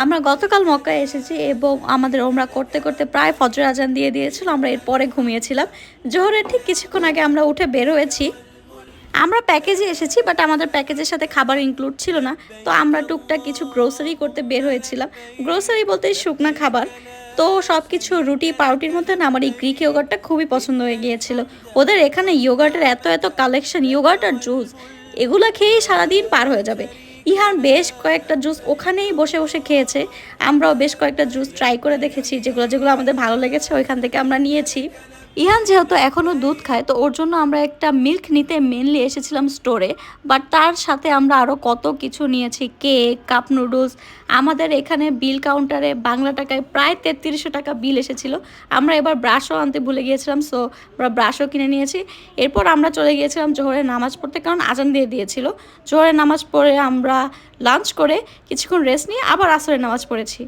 আমরা গতকাল মক্কায় এসেছি এবং আমাদের ওমরা করতে করতে প্রায় ফজর আজান দিয়ে দিয়েছিল। আমরা এরপরে ঘুমিয়েছিলাম। জোহরের ঠিক কিছুক্ষণ আগে আমরা উঠে বের হয়েছি। আমরা প্যাকেজে এসেছি, বাট আমাদের প্যাকেজের সাথে খাবার ইনক্লুড ছিল না। তো আমরা টুকটাক কিছু গ্রোসারি করতে বের হয়েছিলাম। গ্রোসারি বলতে শুকনা খাবার। তো সব কিছু রুটি পাউরুটির মধ্যে না আমার এই গ্রিক ইয়োগার্টটা খুবই পছন্দ হয়ে গিয়েছিল। ওদের এখানে ইয়োগার্টের এত এত কালেকশন, ইয়োগার্ট আর জুস এগুলো খেয়েই সারাদিন পার হয়ে যাবে। ইহান বেশ কয়েকটা জুস ওখানেই বসে বসে খেয়েছে। আমরাও বেশ কয়েকটা জুস ট্রাই করে দেখেছি, যেগুলো যেগুলো আমাদের ভালো লেগেছে ওইখান থেকে আমরা নিয়েছি। ইহান যেহেতু এখনও দুধ খায়, তো ওর জন্য আমরা একটা মিল্ক নিতে মেনলি এসেছিলাম স্টোরে। বাট তার সাথে আমরা আরও কত কিছু নিয়েছি, কেক, কাপ নুডলস। আমাদের এখানে বিল কাউন্টারে বাংলা টাকায় প্রায় 3300 টাকা বিল এসেছিলো। আমরা এবার ব্রাশও আনতে ভুলে গিয়েছিলাম, সো আমরা ব্রাশও কিনে নিয়েছি। এরপর আমরা চলে গিয়েছিলাম জোহরের নামাজ পড়তে, কারণ আজান দিয়ে দিয়েছিল। জোহরের নামাজ পড়ে আমরা লাঞ্চ করে কিছুক্ষণ রেস্ট নিয়ে আবার আসরের নামাজ পড়েছি।